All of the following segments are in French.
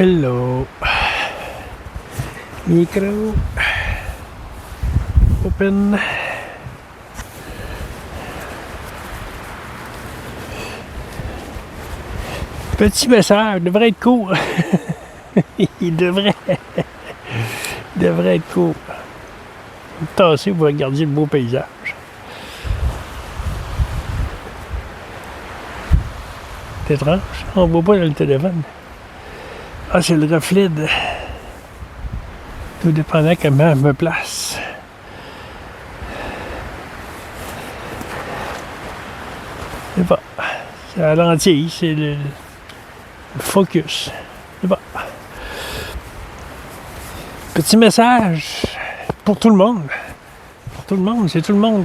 Hello. Micro. Open. Petit message, devrait être court. Il devrait être court. Tassez, vous regardez le beau paysage. C'est étrange, on ne voit pas dans le téléphone. Ah, c'est le reflet de... Tout dépendant comment je me place. C'est pas. C'est à l'entier, c'est le focus. C'est pas. Petit message pour tout le monde. Pour tout le monde, c'est tout le monde.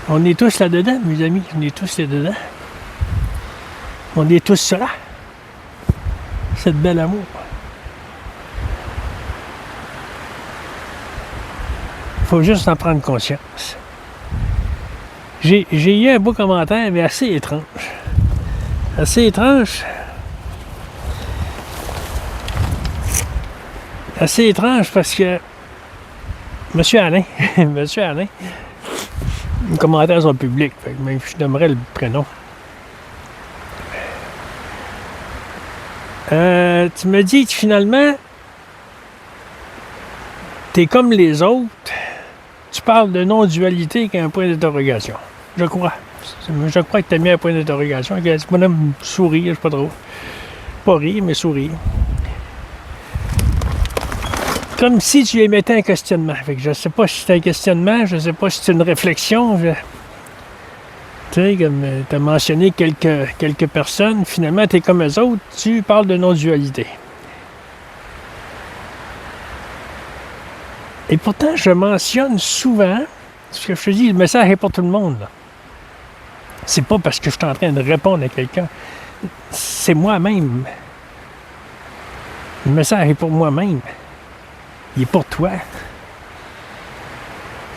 On est tous là-dedans, mes amis. On est tous là-dedans. On est tous cela. Cette belle amour. Il faut juste en prendre conscience. J'ai eu un beau commentaire, mais assez étrange. Assez étrange. Assez étrange parce que Monsieur Alain, Monsieur Alain, les commentaires sont publics, fait que même je nommerai le prénom. Tu me dis que finalement, t'es comme les autres, tu parles de non-dualité avec un point d'interrogation. Je crois. Je crois que t'as mis un point d'interrogation. Ce bonhomme sourit, je sais pas trop. Pas rire, mais sourire. Comme si tu émettais un questionnement. Fait que je sais pas si c'est un questionnement, je sais pas si c'est une réflexion. Tu sais, comme tu as mentionné quelques personnes, finalement, tu es comme eux autres, tu parles de non-dualité. Et pourtant, je mentionne souvent, ce que je te dis, le message est pour tout le monde. Là. C'est pas parce que je suis en train de répondre à quelqu'un. C'est moi-même. Le message est pour moi-même. Il est pour toi.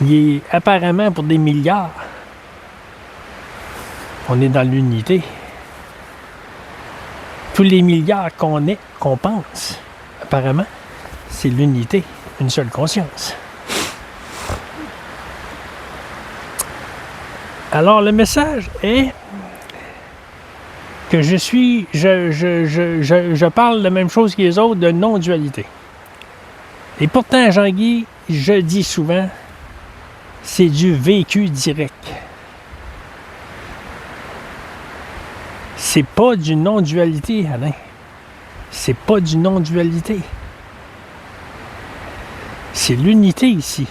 Il est apparemment pour des milliards. On est dans l'unité. Tous les milliards qu'on pense, apparemment, c'est l'unité, une seule conscience. Alors, le message est que je parle de la même chose que les autres, de non-dualité. Et pourtant, Jean-Guy, je dis souvent, c'est du vécu direct. C'est pas du non-dualité, Alain. C'est pas du non-dualité. C'est l'unité ici.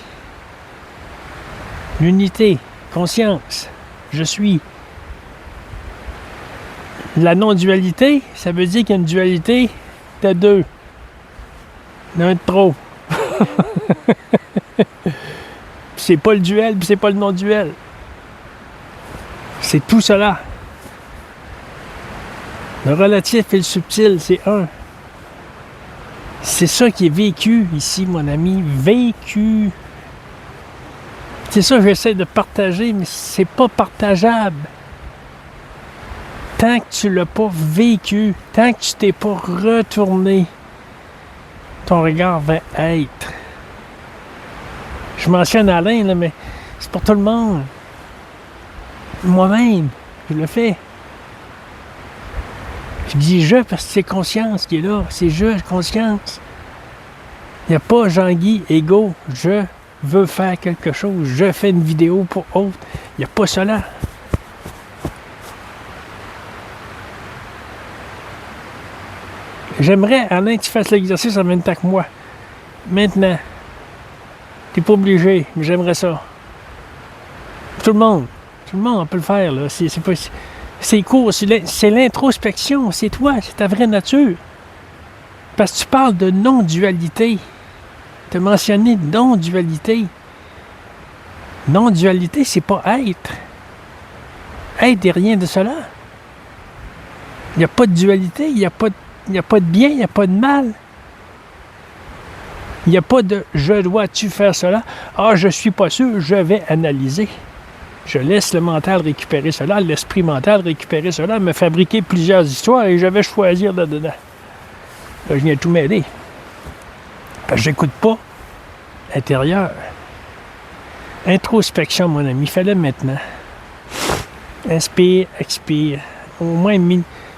L'unité, conscience, je suis. La non-dualité, ça veut dire qu'il y a une dualité de deux. D'un de trop. C'est pas le duel, puis c'est pas le non-duel. C'est tout cela. Le relatif et le subtil, c'est un. C'est ça qui est vécu ici, mon ami. Vécu. C'est ça que j'essaie de partager, mais c'est pas partageable. Tant que tu l'as pas vécu, tant que tu t'es pas retourné, ton regard va être. Je mentionne Alain, là, mais c'est pour tout le monde. Moi-même, je le fais. Je dis je parce que c'est conscience qui est là. C'est je, conscience. Il n'y a pas Jean-Guy, égo. Je veux faire quelque chose. Je fais une vidéo pour autre. Il n'y a pas cela. J'aimerais, Alain, que tu fasses l'exercice en même temps que moi. Maintenant. Tu n'es pas obligé, mais j'aimerais ça. Tout le monde. Tout le monde, on peut le faire, là. C'est court, c'est l'introspection, c'est toi, c'est ta vraie nature. Parce que tu parles de non-dualité. Tu as mentionné non-dualité. Non-dualité, c'est pas être. Être est rien de cela. Il n'y a pas de dualité, il n'y a pas de bien, il n'y a pas de mal. Il n'y a pas de « je dois-tu faire cela ?» Ah, je suis pas sûr, je vais analyser. Je laisse le mental récupérer cela, l'esprit mental récupérer cela, me fabriquer plusieurs histoires et je vais choisir là-dedans. Là, je viens tout m'aider. Parce que j'écoute pas intérieur. Introspection, mon ami. Fais-le maintenant. Inspire, expire. Au moins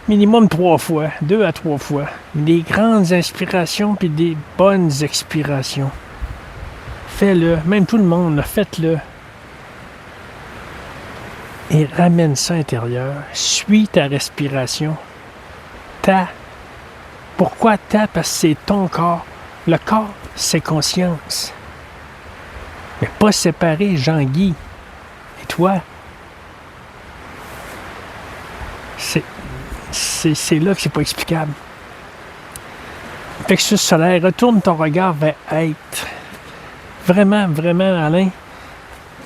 minimum 3 fois. 2 à 3 fois. Des grandes inspirations puis des bonnes expirations. Fais-le. Même tout le monde, là, faites-le. Et ramène ça à l'intérieur. Suis ta respiration. Pourquoi Parce que c'est ton corps. Le corps, c'est conscience. Mais pas séparé, Jean-Guy. Et toi? C'est là que c'est pas explicable. Plexus solaire, retourne ton regard vers être. Vraiment, vraiment, Alain.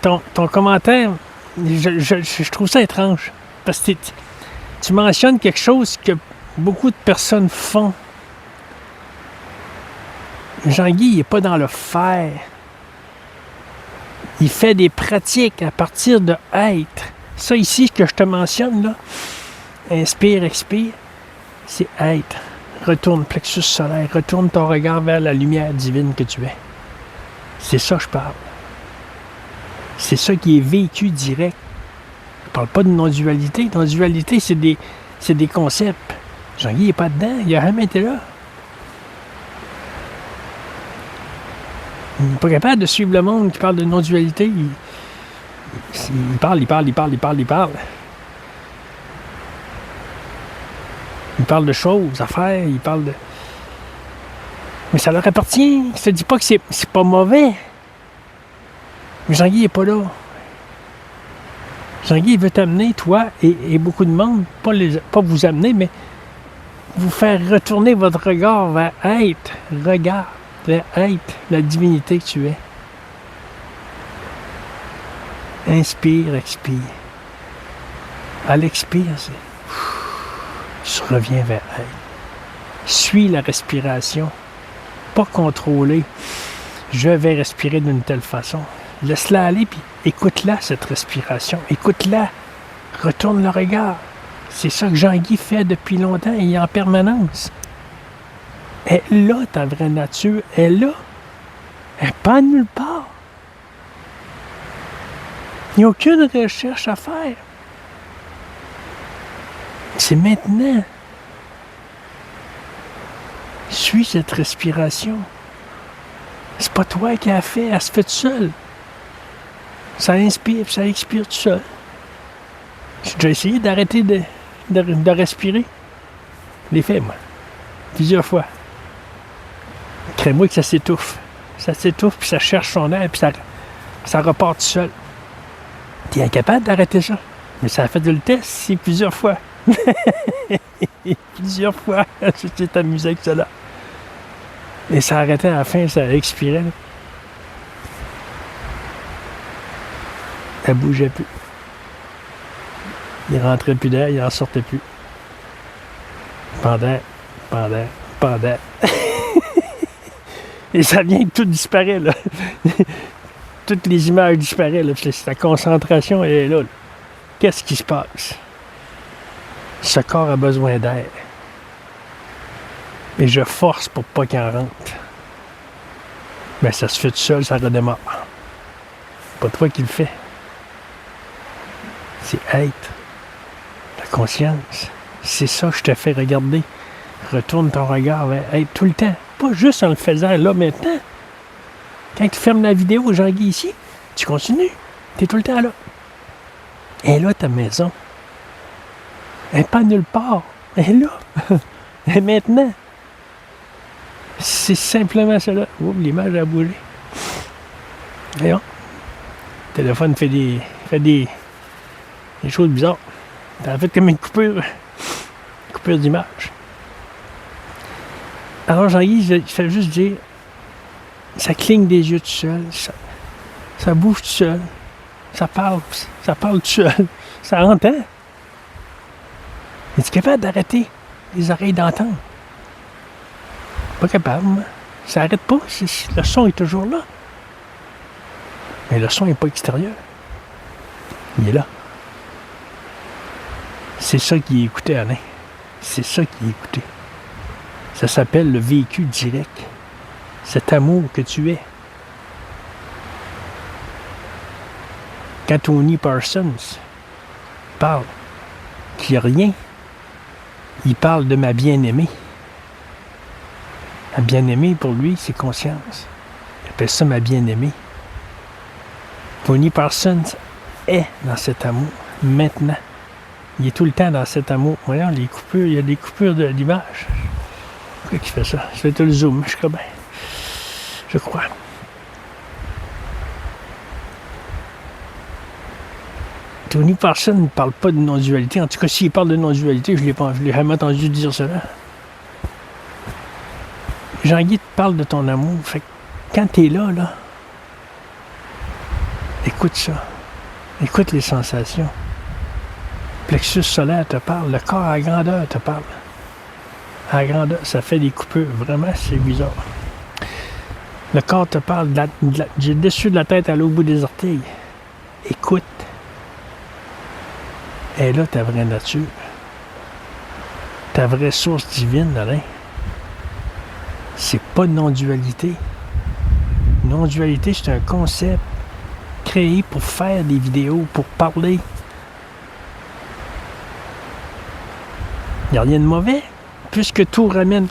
Ton commentaire, je trouve ça étrange. Parce que tu mentionnes quelque chose que beaucoup de personnes font. Jean-Guy, il n'est pas dans le faire. Il fait des pratiques à partir de être. Ça ici, que je te mentionne, là, inspire, expire, c'est être. Retourne, plexus solaire, retourne ton regard vers la lumière divine que tu es. C'est ça que je parle. C'est ça qui est vécu direct. Je ne parle pas de non-dualité. Non-dualité, c'est des concepts. Jean-Guy n'est pas dedans, il n'a jamais été là. Il n'est pas capable de suivre le monde qui parle de non-dualité. Il parle. Il parle de choses, affaires, il parle de... Mais ça leur appartient. Je te dis pas que c'est pas mauvais. Mais Jean-Guy n'est pas là. Jean-Guy veut t'amener, toi et beaucoup de monde, pas vous amener, mais vous faire retourner votre regard vers être. Regarde vers être, la divinité que tu es. Inspire, expire. À l'expire, tu reviens vers elle. Suis la respiration. Pas contrôler. Je vais respirer d'une telle façon. Laisse-la aller, puis écoute-la, cette respiration. Écoute-la. Retourne le regard. C'est ça que Jean-Guy fait depuis longtemps et en permanence. Elle est là, ta vraie nature. Elle est là. Elle n'est pas nulle part. Il n'y a aucune recherche à faire. C'est maintenant. Suis cette respiration. C'est pas toi qui l'as fait, elle se fait toute seule. Ça inspire et ça expire tout seul. J'ai déjà essayé d'arrêter de respirer. Je l'ai fait, moi. Plusieurs fois. Crée-moi que ça s'étouffe. Ça s'étouffe, puis ça cherche son air, puis ça repart tout seul. T'es incapable d'arrêter ça. Mais ça a fait de le test, c'est plusieurs fois. Plusieurs fois. Je t'ai amusé avec cela. Et ça arrêtait à la fin, ça expirait. Là. Elle bougeait plus. Il rentrait plus d'air, il en sortait plus. Pendant. Et ça vient que tout disparaît, là. Toutes les images disparaissent, là. La concentration, elle est là. Qu'est-ce qui se passe? Ce corps a besoin d'air. Et je force pour pas qu'il en rentre. Mais ça se fait tout seul, ça redémarre. Pas toi qui le fais. C'est être. La conscience. C'est ça que je te fais regarder. Retourne ton regard vers être tout le temps. Pas juste en le faisant là maintenant. Quand tu fermes la vidéo, Jean-Guy ici, tu continues. Tu es tout le temps là. Et là, ta maison. Elle n'est pas nulle part. Elle est là. Et maintenant. C'est simplement cela. Oups, l'image a bougé. Voyons. Le téléphone fait des choses bizarres. Ça a fait comme une coupure d'image. Alors Jean-Guy, je fais juste dire, ça cligne des yeux tout seul, ça bouge tout seul, ça parle tout seul, ça entend. Es-tu capable d'arrêter les oreilles d'entendre? Pas capable, moi. Ça n'arrête pas, le son est toujours là. Mais le son n'est pas extérieur. Il est là. C'est ça qui est écouté, Alain. C'est ça qui est écouté. Ça s'appelle le vécu direct. Cet amour que tu es. Quand Tony Parsons parle qu'il n'y a rien, il parle de ma bien-aimée. Ma bien-aimée, pour lui, c'est conscience. Il appelle ça ma bien-aimée. Tony Parsons est dans cet amour, maintenant. Il est tout le temps dans cet amour. Voyons, les coupures, il y a des coupures d'image. Pourquoi il fait ça? Je vais te le zoom, je crois bien. Je crois. Tony Parsons ne parle pas de non-dualité. En tout cas, s'il parle de non-dualité, je ne l'ai jamais entendu dire cela. Jean-Guy te parle de ton amour. Fait que quand tu es là, écoute ça. Écoute les sensations. Plexus solaire te parle. Le corps à grandeur te parle. À grandeur, ça fait des coupures. Vraiment, c'est bizarre. Le corps te parle du dessus de la tête à l'au bout des orteils. Écoute. Et là, ta vraie nature. Ta vraie source divine, Alain. C'est pas non-dualité. Non-dualité, c'est un concept créé pour faire des vidéos, pour parler. Il n'y a rien de mauvais, puisque tout ramène,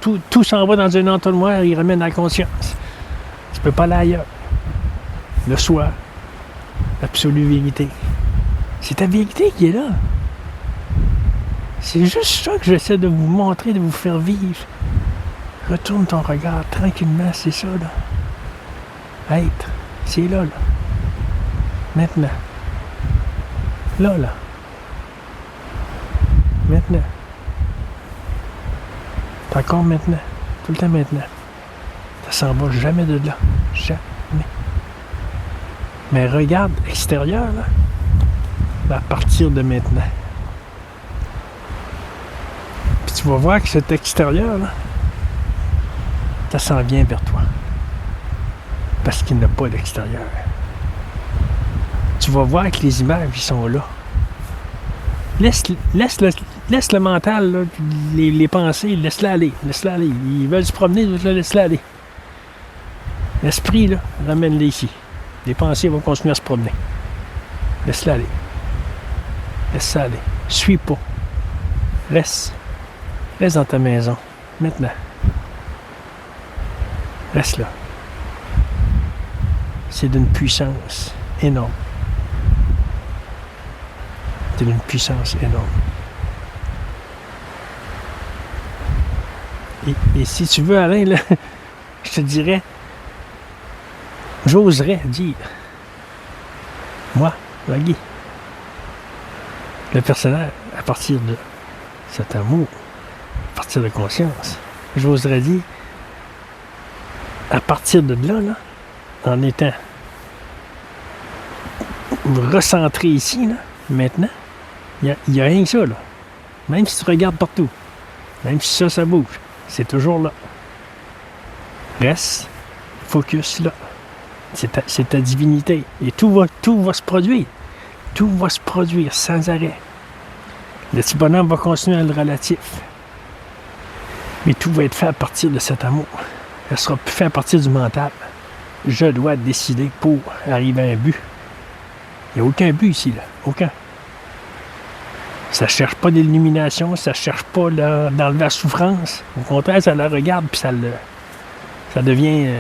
tout s'en va dans un entonnoir, il ramène la conscience. Tu peux pas aller ailleurs. Le soi, l'absolue vérité. C'est ta vérité qui est là. C'est juste ça que j'essaie de vous montrer, de vous faire vivre. Retourne ton regard tranquillement, c'est ça, là. Être, c'est là. Maintenant. Là. Maintenant. C'est encore maintenant. Tout le temps maintenant. Ça s'en va jamais de là. Jamais. Mais regarde extérieur, là. À partir de maintenant. Puis tu vas voir que cet extérieur, là, ça s'en vient vers toi. Parce qu'il n'a pas d'extérieur. Tu vas voir que les images, ils sont là. Laisse le mental, là, les pensées, laisse-la aller. Laisse-la aller. Ils veulent se promener, laisse-la aller. L'esprit, là, ramène-les ici. Les pensées vont continuer à se promener. Laisse-la aller. Laisse ça aller. Suis pas. Reste. Reste dans ta maison. Maintenant. Reste là. C'est d'une puissance énorme. C'est d'une puissance énorme. Et si tu veux, Alain, là, je te dirais, j'oserais dire, moi, Guy, le personnage, à partir de cet amour, à partir de conscience, j'oserais dire, à partir de là, en étant recentré ici, là, maintenant, il n'y a rien que ça, là. Même si tu regardes partout, même si ça bouge, c'est toujours là. Reste, focus là. C'est ta divinité. Et tout va se produire. Tout va se produire sans arrêt. Le petit bonhomme va continuer à le relatif. Mais tout va être fait à partir de cet amour. Ça sera plus fait à partir du mental. Je dois décider pour arriver à un but. Il n'y a aucun but ici, là. Aucun. Ça ne cherche pas d'illumination, ça ne cherche pas d'enlever la souffrance. Au contraire, ça la regarde, puis ça devient...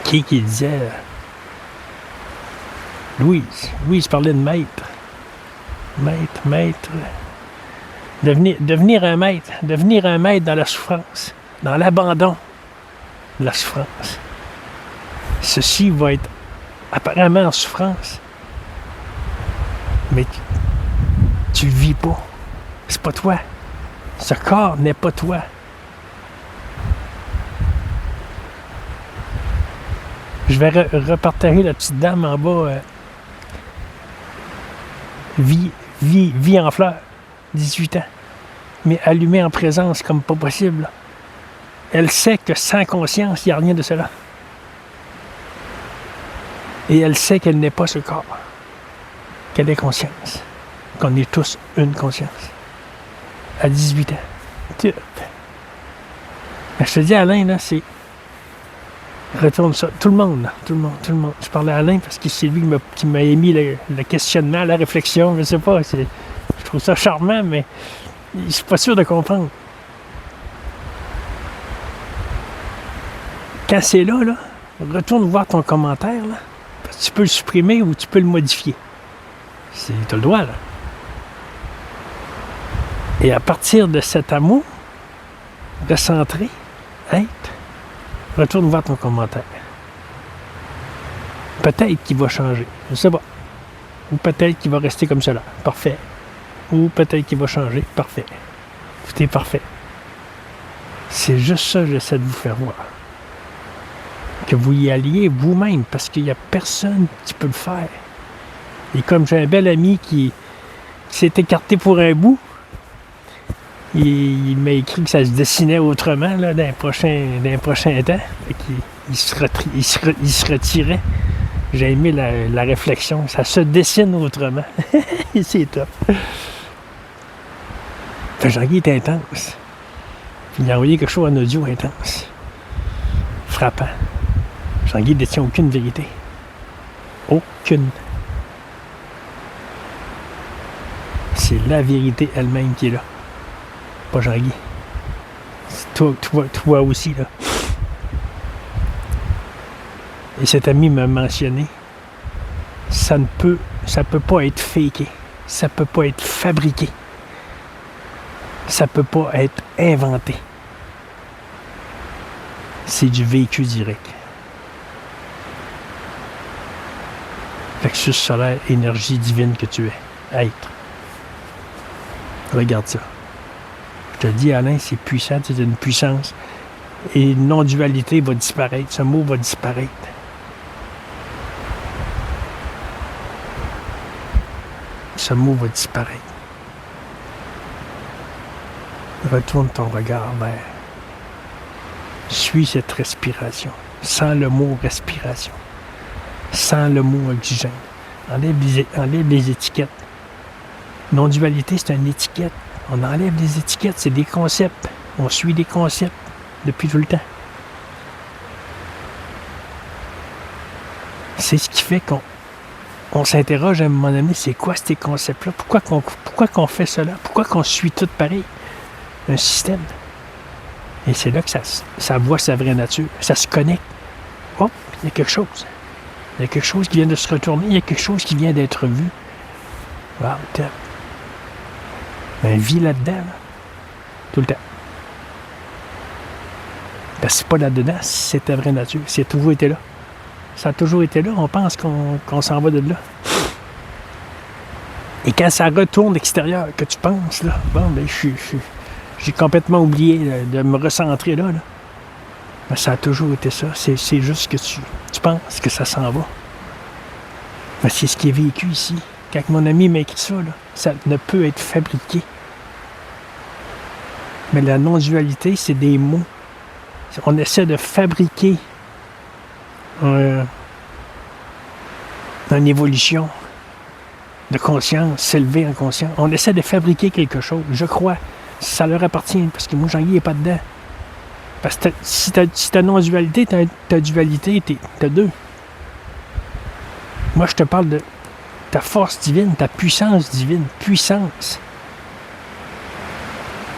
qui disait... Louise parlait de maître. Maître. Devenir un maître. Devenir un maître dans la souffrance. Dans l'abandon de la souffrance. Ceci va être apparemment en souffrance. Mais tu le vis pas. C'est pas toi. Ce corps n'est pas toi. Je vais repartager la petite dame en bas. Vie en fleurs. 18 ans. Mais allumée en présence comme pas possible. Elle sait que sans conscience, il n'y a rien de cela. Et elle sait qu'elle n'est pas ce corps. Qu'elle est conscience. Qu'on est tous une conscience. À 18 ans. Mais je te dis, Alain, là, c'est... Retourne ça. Tout le monde, là. Tout le monde. Je parlais à Alain parce que c'est lui qui m'a émis le questionnement, la réflexion. Je sais pas, je trouve ça charmant, mais je suis pas sûr de comprendre. Quand c'est là, retourne voir ton commentaire, là. Parce que tu peux le supprimer ou tu peux le modifier. Tu as le droit, là. Et à partir de cet amour, recentré, être, retourne voir ton commentaire. Peut-être qu'il va changer, je sais pas. Ou peut-être qu'il va rester comme cela, parfait. Ou peut-être qu'il va changer, parfait. Tout est parfait. C'est juste ça que j'essaie de vous faire voir. Que vous y alliez vous-même, parce qu'il n'y a personne qui peut le faire. Et comme j'ai un bel ami qui s'est écarté pour un bout, il m'a écrit que ça se dessinait autrement là, dans les prochains temps. Il se retirait. J'ai aimé la réflexion. Ça se dessine autrement. C'est top. Jean-Guy est intense. Il a envoyé quelque chose en audio intense. Frappant. Jean-Guy ne détient aucune vérité. Aucune. C'est la vérité elle-même qui est là. Pas Jean-Guy. C'est toi aussi, là. Et cet ami m'a mentionné, ça peut pas être faké. Ça peut pas être fabriqué. Ça peut pas être inventé. C'est du vécu direct. Plexus solaire, énergie divine que tu es. Être. Regarde ça. Je te le dis, Alain, c'est puissant, c'est une puissance. Et non-dualité va disparaître. Ce mot va disparaître. Ce mot va disparaître. Retourne ton regard vers. Suis cette respiration. Sans le mot respiration. Sans le mot oxygène. Enlève les étiquettes. Non-dualité, c'est une étiquette. On enlève les étiquettes, c'est des concepts. On suit des concepts depuis tout le temps. C'est ce qui fait qu'on s'interroge à un moment donné, c'est quoi ces concepts-là? Pourquoi qu'on fait cela? Pourquoi qu'on suit tout pareil? Un système. Et c'est là que ça voit sa vraie nature. Ça se connecte. Oh, il y a quelque chose. Il y a quelque chose qui vient de se retourner. Il y a quelque chose qui vient d'être vu. Wow, top. Ben, vis là-dedans, là. Tout le temps. Parce que c'est pas là-dedans, c'est ta vraie nature. C'est toujours été là. Ça a toujours été là. On pense qu'on s'en va de là. Et quand ça retourne extérieur, que tu penses, là, bon, ben, j'ai complètement oublié de me recentrer là. Mais ça a toujours été ça. C'est juste que tu penses que ça s'en va. Mais c'est ce qui est vécu ici. Quand mon ami m'a écrit ça ne peut être fabriqué. Mais la non-dualité, c'est des mots. On essaie de fabriquer une évolution de conscience, s'élever en conscience. On essaie de fabriquer quelque chose. Je crois. Ça leur appartient, parce que moi, Jean-Guy n'est pas dedans. Parce que si t'as non-dualité, t'as dualité, t'as deux. Moi, je te parle de ta force divine, ta puissance divine. Puissance.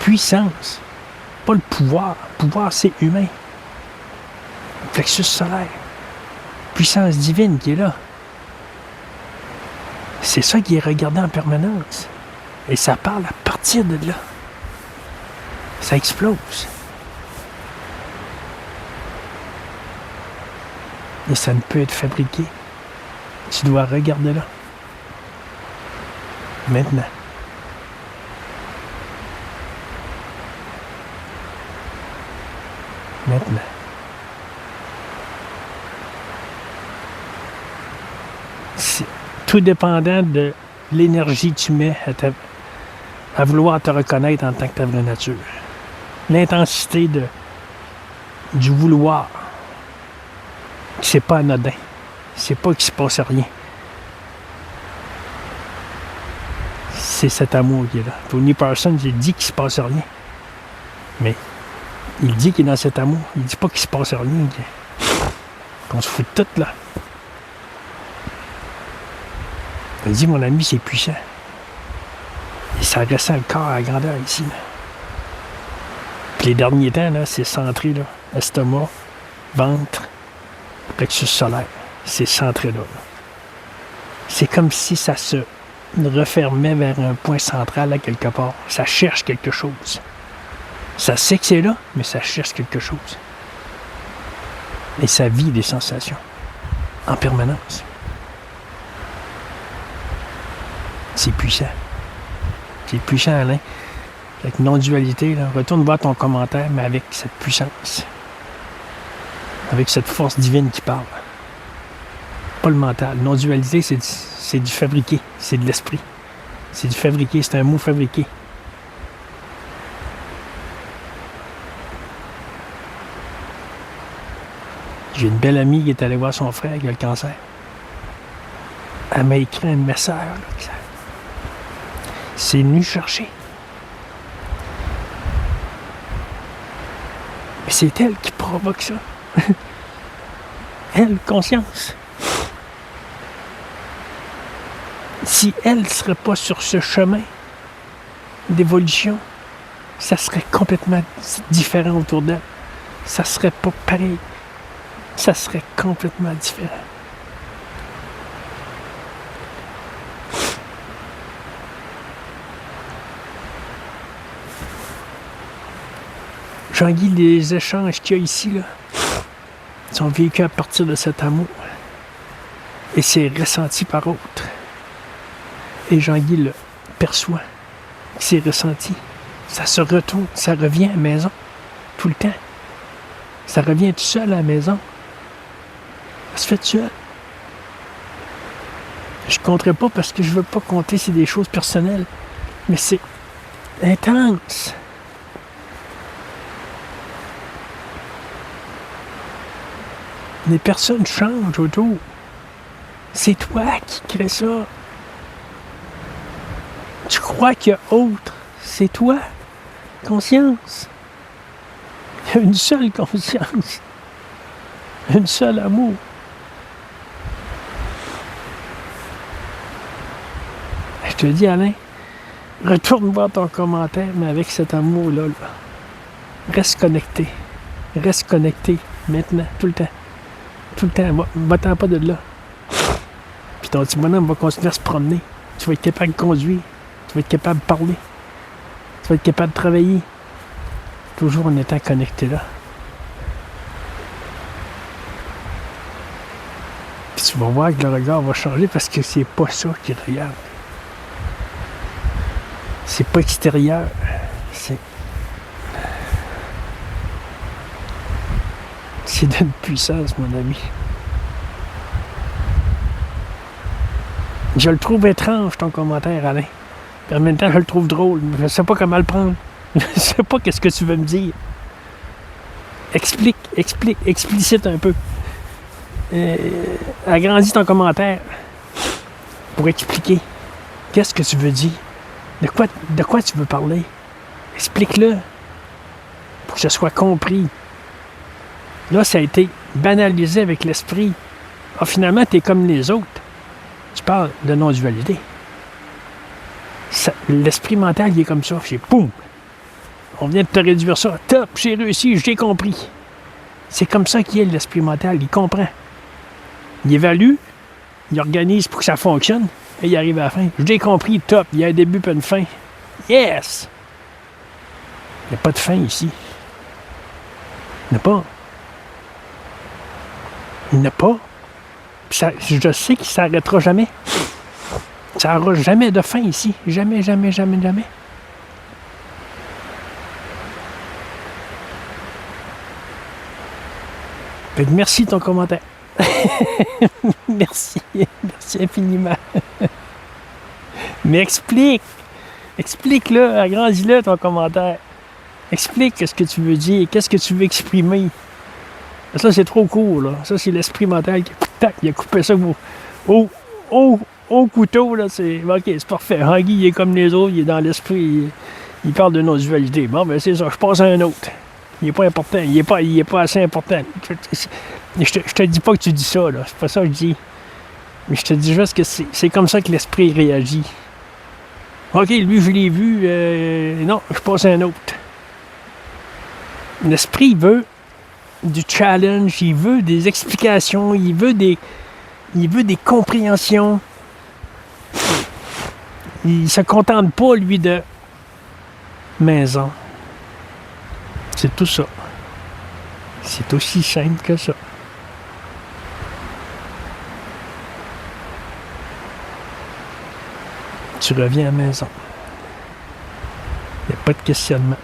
Puissance. Pas le pouvoir. Le pouvoir, c'est humain. Plexus solaire. Puissance divine qui est là. C'est ça qui est regardé en permanence. Et ça parle à partir de là. Ça explose. Et ça ne peut être fabriqué. Tu dois regarder là. Maintenant. Maintenant. C'est tout dépendant de l'énergie que tu mets à vouloir te reconnaître en tant que ta vraie nature. L'intensité du vouloir. C'est pas anodin. C'est pas qu'il se passe rien. C'est cet amour qui est là. Tony Parsons, il dit qu'il se passe rien. Mais il dit qu'il est dans cet amour. Il dit pas qu'il se passe rien, qu'on se fout de tout, là. Il dit, mon ami, c'est puissant. Et ça ressent le corps à la grandeur ici, là. Puis les derniers temps, là, c'est centré, là. Estomac, ventre, plexus solaire. C'est centré là. C'est comme si ça se refermait vers un point central, là, quelque part. Ça cherche quelque chose. Ça sait que c'est là, mais ça cherche quelque chose. Et ça vit des sensations. En permanence. C'est puissant. C'est puissant, Alain. Avec non-dualité, là. Retourne voir ton commentaire, mais avec cette puissance. Avec cette force divine qui parle. Pas le mental. Non-dualité, c'est du fabriqué. C'est de l'esprit. C'est du fabriqué. C'est un mot fabriqué. J'ai une belle amie qui est allée voir son frère qui a le cancer. Elle m'a écrit un message. Là, c'est venu chercher. Mais c'est elle qui provoque ça. Elle, conscience. Si elle ne serait pas sur ce chemin d'évolution, ça serait complètement différent autour d'elle. Ça serait pas pareil. Ça serait complètement différent. Jean-Guy, les échanges qu'il y a ici, là, sont vécus à partir de cet amour. Et c'est ressenti par autre. Et Jean-Guy le perçoit. C'est ressenti. Ça se retourne, ça revient à la maison. Tout le temps. Ça revient tout seul à la maison. Ça se fait tout seul. Je ne compterai pas parce que je ne veux pas compter, c'est des choses personnelles. Mais c'est intense. Les personnes changent autour. C'est toi qui crée ça. Tu crois qu'il y a autre. C'est toi. Conscience. Il y a une seule conscience. Une seule amour. Je te dis, Alain, retourne voir ton commentaire, mais avec cet amour-là. Là. Reste connecté. Reste connecté. Maintenant, tout le temps. Tout le temps. Va-t'en pas de là. Puis ton petit bonhomme va continuer à se promener. Tu vas être capable de conduire. Tu vas être capable de parler. Tu vas être capable de travailler. Toujours en étant connecté là. Puis tu vas voir que le regard va changer parce que c'est pas ça qu'il regarde. C'est pas extérieur. C'est d'une puissance, mon ami. Je le trouve étrange, ton commentaire, Alain. Puis en même temps, je le trouve drôle. Je ne sais pas comment le prendre. Je ne sais pas qu'est-ce que tu veux me dire. Explique, explicite un peu. Agrandis ton commentaire pour expliquer. Qu'est-ce que tu veux dire? De quoi tu veux parler? Explique-le pour que ce soit compris. Là, ça a été banalisé avec l'esprit. Ah, finalement, tu es comme les autres. Tu parles de non-dualité. L'esprit mental, il est comme ça. C'est poum! On vient de te réduire ça. Top, j'ai réussi, j'ai compris. C'est comme ça qu'il est, l'esprit mental. Il comprend. Il évalue, il organise pour que ça fonctionne, et il arrive à la fin. J'ai compris, top. Il y a un début et une fin. Yes! Il n'y a pas de fin ici. Il n'y en a pas. Il n'y en a pas. Ça, je sais qu'il ne s'arrêtera jamais. Ça n'aura jamais de fin ici. Jamais, jamais, jamais, jamais. Fait que merci de ton commentaire. Merci. Merci infiniment. Mais explique. Explique-le, agrandis-le ton commentaire. Explique ce que tu veux dire, qu'est-ce que tu veux exprimer. Ça, c'est trop court, là. Ça, c'est l'esprit mental qui il a coupé ça au couteau, là. OK, c'est parfait. Huggy, il est comme les autres, il est dans l'esprit. Il parle de non-dualité. Bon, ben c'est ça, je passe à un autre. Il n'est pas important, il est pas assez important. Je te dis pas que tu dis ça, là. C'est pas ça que je dis. Mais je te dis juste que c'est comme ça que l'esprit réagit. OK, lui, je l'ai vu. Non, je passe à un autre. L'esprit veut du challenge, il veut des explications, il veut des compréhensions. Il se contente pas, lui, de maison. C'est tout ça. C'est aussi simple que ça. Tu reviens à la maison. Il n'y a pas de questionnement.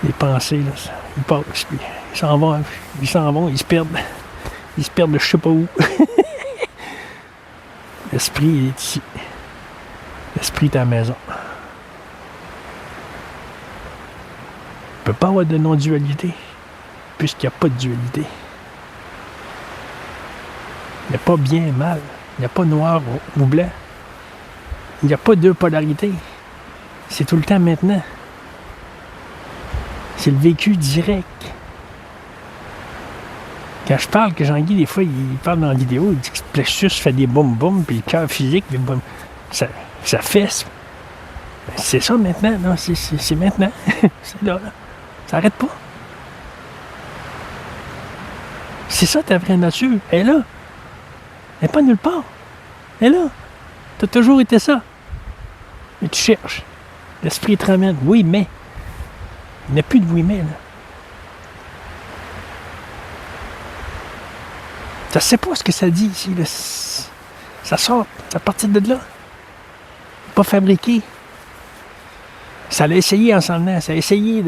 Les pensées, là, ils passent, puis ils s'en vont, ils se perdent. Ils se perdent de je sais pas où. L'esprit est ici. L'esprit est à la maison. Il ne peut pas avoir de non-dualité, puisqu'il n'y a pas de dualité. Il n'y a pas bien et mal. Il n'y a pas noir ou blanc. Il n'y a pas deux polarités. C'est tout le temps maintenant. C'est le vécu direct. Quand je parle, que Jean-Guy, des fois, il parle dans la vidéo, il dit que le plexus fait des boum-boum, puis le cœur physique, puis boum, ça fesse. C'est ça maintenant, non? C'est maintenant. C'est là. Ça n'arrête pas. C'est ça ta vraie nature. Elle est là. Elle n'est pas nulle part. Elle est là. Tu as toujours été ça. Mais tu cherches. L'esprit te ramène. Oui, mais. Il n'y a plus de oui, mais, là. Ça ne sait pas ce que ça dit ici. Là. Ça sort. Ça partit de là. Pas fabriqué. Ça l'a essayé en s'en venant. Ça a essayé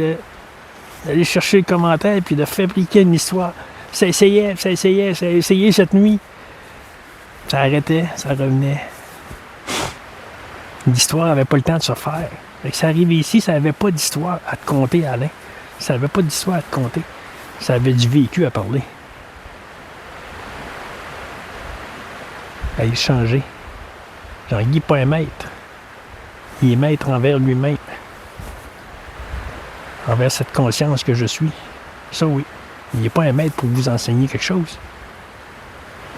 d'aller chercher le commentaire puis de fabriquer une histoire. Ça essayait cette nuit. Ça arrêtait, ça revenait. L'histoire n'avait pas le temps de se faire. Fait que ça arrivait ici, ça n'avait pas d'histoire à te conter, Alain. Ça n'avait pas d'histoire à te conter. Ça avait du vécu à parler. À échanger. Jean-Guy n'est pas un maître. Il est maître envers lui-même. Envers cette conscience que je suis. Ça, oui. Il n'est pas un maître pour vous enseigner quelque chose.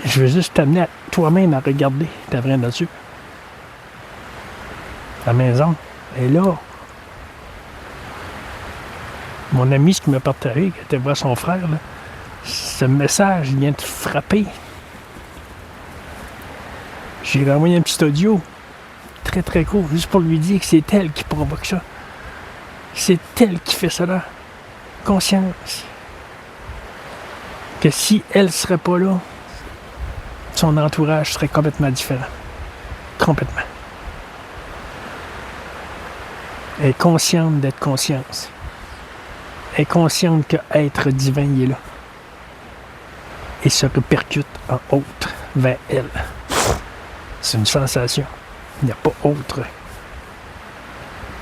Je veux juste t'amener à toi-même à regarder ta vraie nature. Ta maison est là. Mon ami, ce qui m'a partagé, qui était voir son frère, là, ce message vient de frapper. J'ai envoyé un petit audio, très très court, juste pour lui dire que c'est elle qui provoque ça. C'est elle qui fait cela. Conscience. Que si elle ne serait pas là, son entourage serait complètement différent. Complètement. Elle est consciente d'être conscience. Elle est consciente que être divin il est là. Et se répercute en autre vers elle. C'est une sensation. Il n'y a pas autre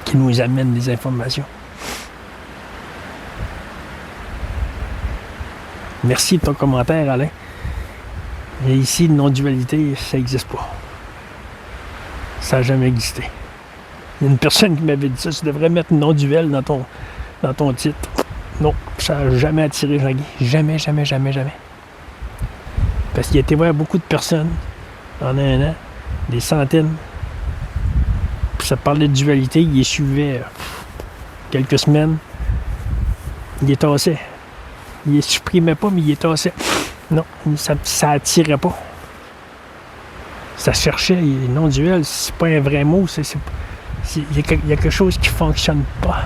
qui nous amène des informations. Merci de ton commentaire, Alain. Et ici, non-dualité, ça n'existe pas. Ça n'a jamais existé. Il y a une personne qui m'avait dit ça, tu devrais mettre non-duel dans ton titre. Non, ça n'a jamais attiré Jean-Guy. Jamais, jamais, jamais, jamais. Parce qu'il a été voir beaucoup de personnes en un an, des centaines. Puis ça parlait de dualité, il les suivait quelques semaines. Il les tassait. Il les supprimait pas, mais il les tassait. Non, ça attirait pas. Ça cherchait, non-duel, c'est pas un vrai mot, il y a quelque chose qui fonctionne pas.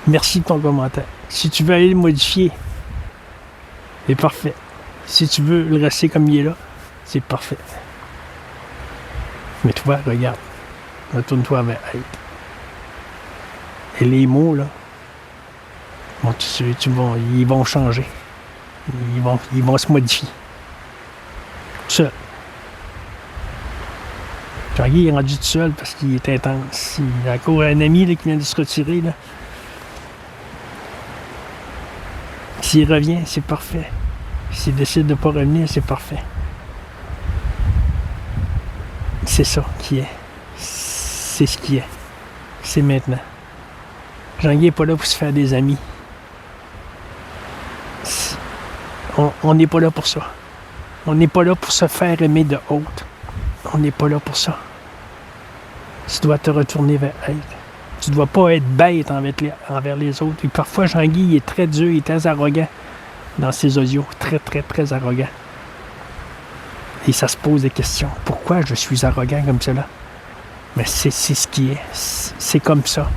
Merci de ton commentaire. Si tu veux aller le modifier, c'est parfait. Si tu veux le rester comme il est là, c'est parfait. Mais toi, regarde. Retourne-toi vers être. Et les mots, là, ils vont changer. Ils vont se modifier. Tout seul. Jean-Guy est rendu tout seul parce qu'il est intense. Il y a encore un ami là, qui vient de se retirer. Là. S'il revient, c'est parfait. S'il décide de ne pas revenir, c'est parfait. C'est ça qui est. C'est ce qui est. C'est maintenant. Jean-Guy n'est pas là pour se faire des amis. On n'est pas là pour ça. On n'est pas là pour se faire aimer de haute. On n'est pas là pour ça. Tu dois te retourner vers elle. Tu ne dois pas être bête envers les autres. Et parfois, Jean-Guy est très dur, il est très arrogant dans ses audios. Très, très, très arrogant. Et ça se pose des questions. Pourquoi je suis arrogant comme cela? Mais c'est ce qui est. C'est comme ça.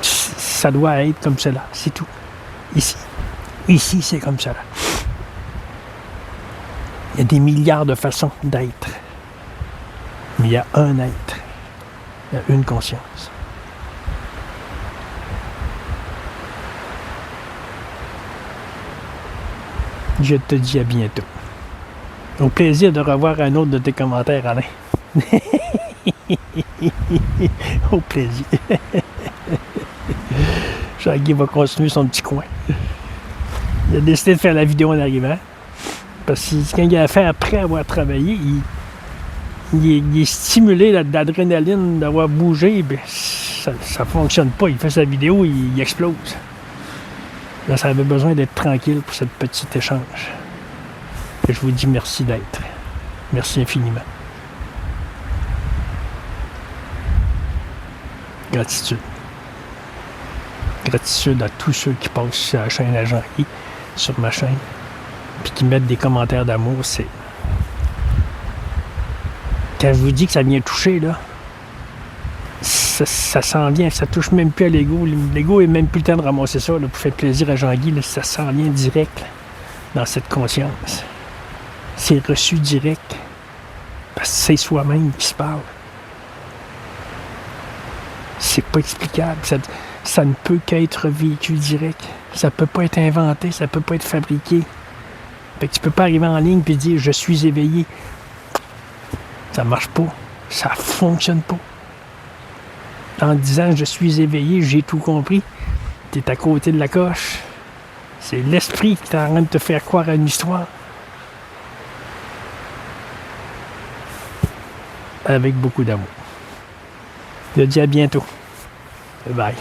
Ça doit être comme cela. C'est tout. Ici, c'est comme cela. Il y a des milliards de façons d'être. Mais il y a un être. Il y a une conscience. Je te dis à bientôt. Au plaisir de revoir un autre de tes commentaires, Alain. Au plaisir. Jean-Guy va continuer son petit coin. Il a décidé de faire la vidéo en arrivant. Parce que quand il a fait après avoir travaillé, il est stimulé d'adrénaline d'avoir bougé. Ben, ça ne fonctionne pas. Il fait sa vidéo, il explose. Là, ça avait besoin d'être tranquille pour ce petit échange. Et je vous dis merci d'être. Merci infiniment. Gratitude. Gratitude à tous ceux qui passent sur la chaîne à Jean-Guy, sur ma chaîne, puis qui mettent des commentaires d'amour. C'est... Quand je vous dis que ça vient toucher, là, ça s'en vient, ça touche même plus à l'ego. L'ego est même plus le temps de ramasser ça là, pour faire plaisir à Jean-Guy. Là, ça s'en vient direct là, dans cette conscience. C'est reçu direct. Parce que c'est soi-même qui se parle. C'est pas explicable. Ça ne peut qu'être vécu direct. Ça peut pas être inventé, ça peut pas être fabriqué. Fait que tu peux pas arriver en ligne et dire « je suis éveillé ». Ça marche pas. Ça fonctionne pas. En disant « je suis éveillé, j'ai tout compris », tu es à côté de la coche. C'est l'esprit qui est en train de te faire croire à une histoire. Avec beaucoup d'amour. Je te dis à bientôt. Bye.